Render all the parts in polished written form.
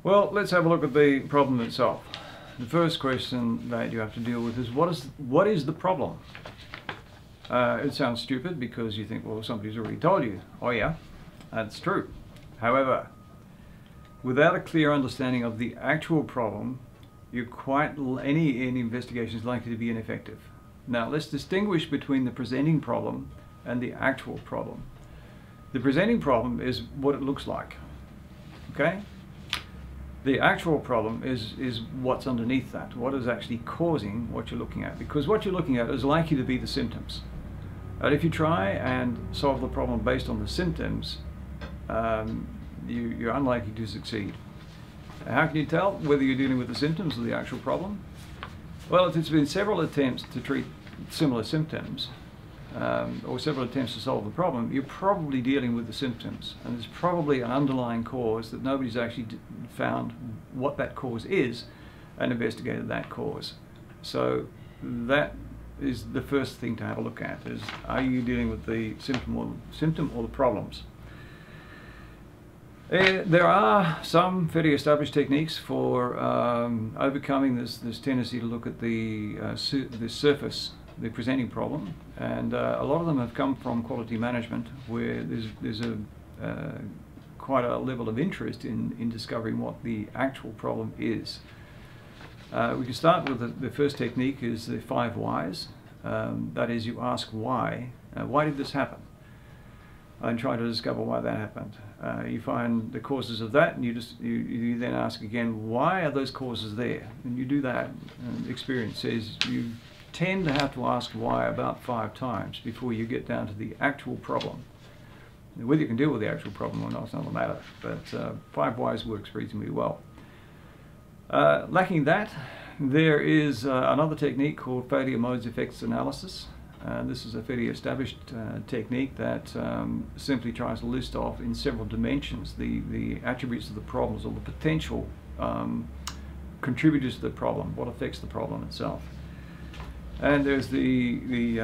Well, let's have a look at the problem itself. The first question that you have to deal with is what is the problem? It sounds stupid because you think, well, somebody's already told you. Oh yeah, that's true. However, without a clear understanding of the actual problem, any investigation is likely to be ineffective. Now, let's distinguish between the presenting problem and the actual problem. The presenting problem is what it looks like, okay? The actual problem is what's underneath that, what is actually causing what you're looking at, because what you're looking at is likely to be the symptoms. And if you try and solve the problem based on the symptoms, you're unlikely to succeed. How can you tell whether you're dealing with the symptoms or the actual problem? Well, if it's been several attempts to treat similar symptoms, or several attempts to solve the problem, you're probably dealing with the symptoms, and there's probably an underlying cause that nobody's actually found what that cause is and investigated that cause. So that is the first thing to have a look at, is are you dealing with the symptom or the problems? There are some fairly established techniques for overcoming this tendency to look at the surface, the presenting problem, and a lot of them have come from quality management, where there's quite a level of interest in discovering what the actual problem is. We can start with the first technique, is the 5 whys. That is, you ask why. Why did this happen? And try to discover why that happened. You find the causes of that, and you then ask again, why are those causes there? And you do that, and experience says you tend to have to ask why about 5 times before you get down to the actual problem. Whether you can deal with the actual problem or not is another matter, but 5 whys works reasonably well. Lacking that, there is another technique called failure modes effects analysis. This is a fairly established technique that simply tries to list off in several dimensions the attributes of the problems, or the potential contributors to the problem, what affects the problem itself. And there's the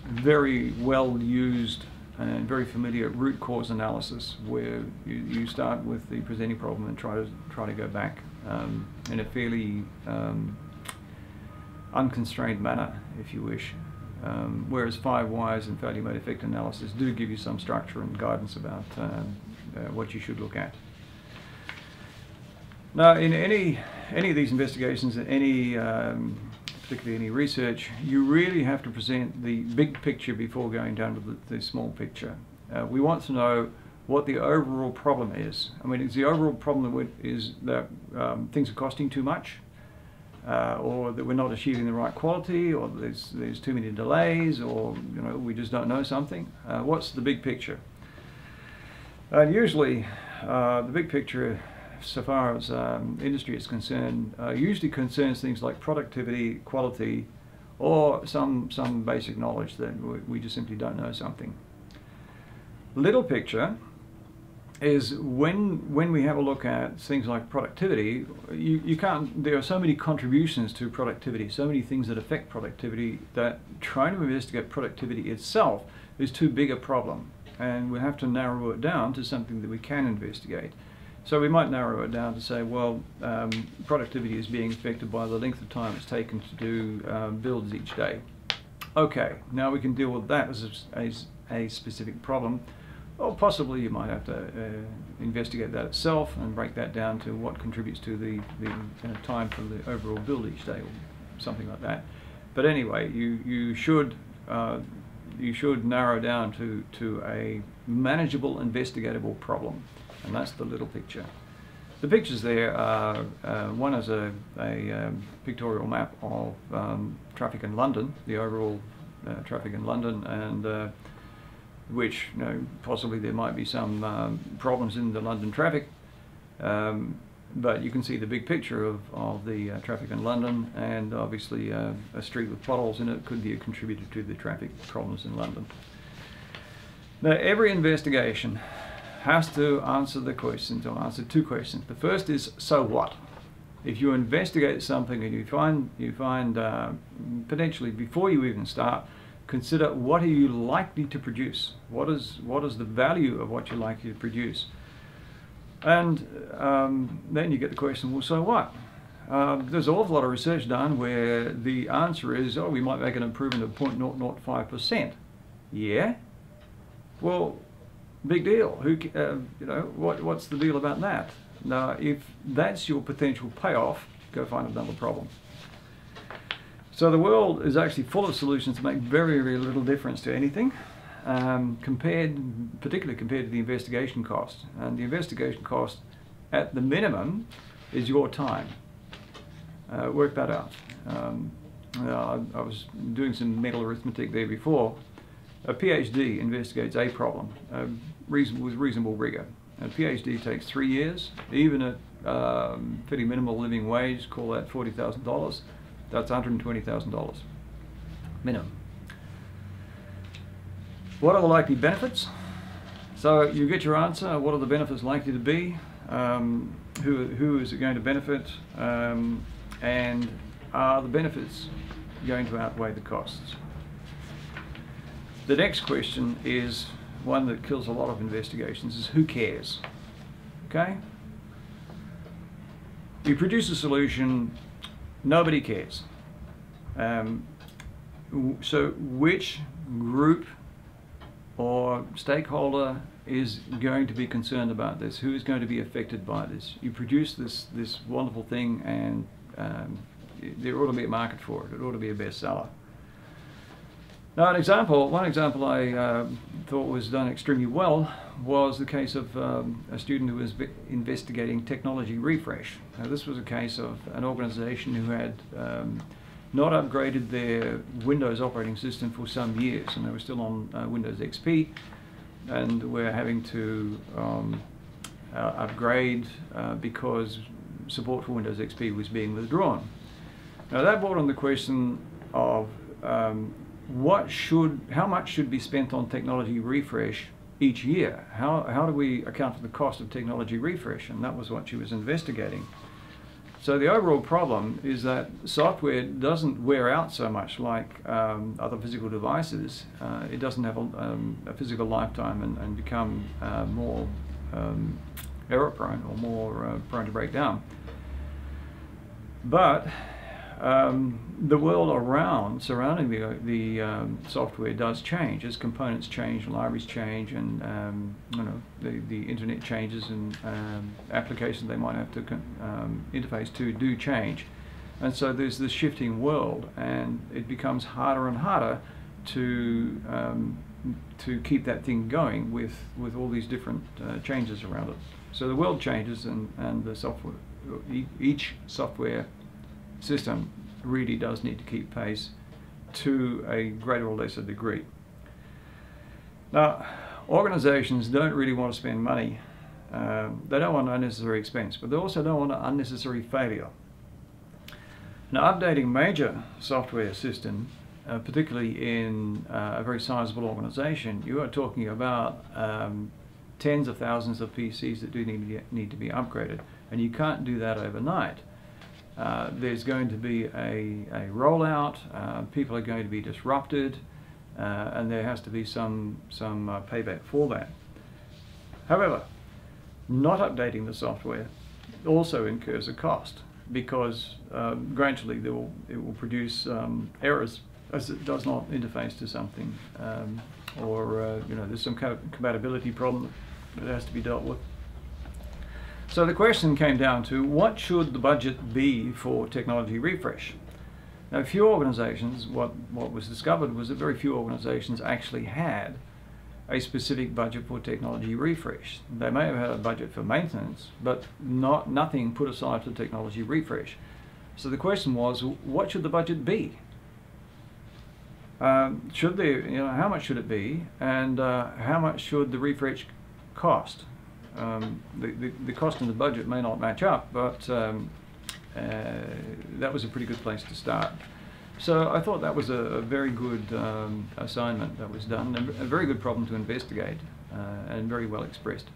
very well used and very familiar root cause analysis, where you start with the presenting problem and try to go back in a fairly unconstrained manner, if you wish. Whereas 5 whys and failure mode effect analysis do give you some structure and guidance about what you should look at. Now, in any of these investigations, particularly any research, you really have to present the big picture before going down to the small picture. We want to know what the overall problem is. I mean, is the overall problem is that things are costing too much? Or that we're not achieving the right quality, or there's too many delays, or we just don't know something. What's the big picture? And usually the big picture, so far as industry is concerned, usually concerns things like productivity, quality, or some basic knowledge that we just simply don't know something. Little picture is when we have a look at things like productivity, there are so many contributions to productivity, so many things that affect productivity, that trying to investigate productivity itself is too big a problem, and we have to narrow it down to something that we can investigate. So we might narrow it down to say, well, productivity is being affected by the length of time it's taken to do builds each day. Okay, now we can deal with that as a specific problem. Or possibly you might have to investigate that itself and break that down to what contributes to the time for the overall build each day, or something like that. But anyway, you should narrow down to a manageable, investigatable problem, and that's the little picture. The pictures there are, one is a pictorial map of traffic in London, the overall traffic in London, and which possibly there might be some problems in the London traffic, but you can see the big picture of the traffic in London, and obviously a street with potholes in it could be a contributor to the traffic problems in London. Now, every investigation has to answer the questions, or answer 2 questions. The first is, so what? If you investigate something and you find potentially, before you even start, consider, what are you likely to produce? What is the value of what you're likely to produce? And then you get the question, well, so what? There's an awful lot of research done where the answer is, oh, we might make an improvement of 0.005%. Yeah? Well, big deal. What's the deal about that? Now, if that's your potential payoff, go find another problem. So the world is actually full of solutions that make very, very little difference to anything, particularly compared to the investigation cost. And the investigation cost, at the minimum, is your time. Work that out. I was doing some mental arithmetic there before. A PhD investigates a problem with reasonable rigor. A PhD takes 3 years, even at fairly minimal living wage, call that $40,000. That's $120,000 minimum. What are the likely benefits? So you get your answer. What are the benefits likely to be? Who is it going to benefit? And are the benefits going to outweigh the costs? The next question is one that kills a lot of investigations, is who cares? Okay? You produce a solution, nobody cares. So which group or stakeholder is going to be concerned about this? Who is going to be affected by this? You produce this wonderful thing, and there ought to be a market for it. It ought to be a bestseller. Now, one example I thought was done extremely well was the case of a student who was investigating technology refresh. Now, this was a case of an organization who had not upgraded their Windows operating system for some years, and they were still on Windows XP, and were having to upgrade because support for Windows XP was being withdrawn. Now, that brought on the question of how much should be spent on technology refresh each year? How do we account for the cost of technology refresh? And that was what she was investigating. So the overall problem is that software doesn't wear out so much like other physical devices. It doesn't have a physical lifetime and become more error prone or more prone to break down. But the world surrounding the software does change as components change, libraries change, and the internet changes, and applications they might have to interface to do change. And so there's this shifting world, and it becomes harder and harder to keep that thing going with all these different changes around it. So the world changes, and the software, each software system really does need to keep pace to a greater or lesser degree. Now, organizations don't really want to spend money. They don't want unnecessary expense, but they also don't want unnecessary failure. Now, updating major software system, particularly in a very sizable organization, you are talking about tens of thousands of PCs that do need to be upgraded, and you can't do that overnight. There's going to be a rollout, people are going to be disrupted, and there has to be some payback for that. However, not updating the software also incurs a cost, because gradually it will produce errors as it does not interface to something, or there's some kind of compatibility problem that has to be dealt with. So the question came down to, what should the budget be for technology refresh? Now, few organizations, what was discovered was that very few organizations actually had a specific budget for technology refresh. They may have had a budget for maintenance, but nothing put aside for technology refresh. So the question was, what should the budget be? How much should it be, and how much should the refresh cost? The cost and the budget may not match up, but that was a pretty good place to start. So I thought that was a very good assignment that was done, and a very good problem to investigate, and very well expressed.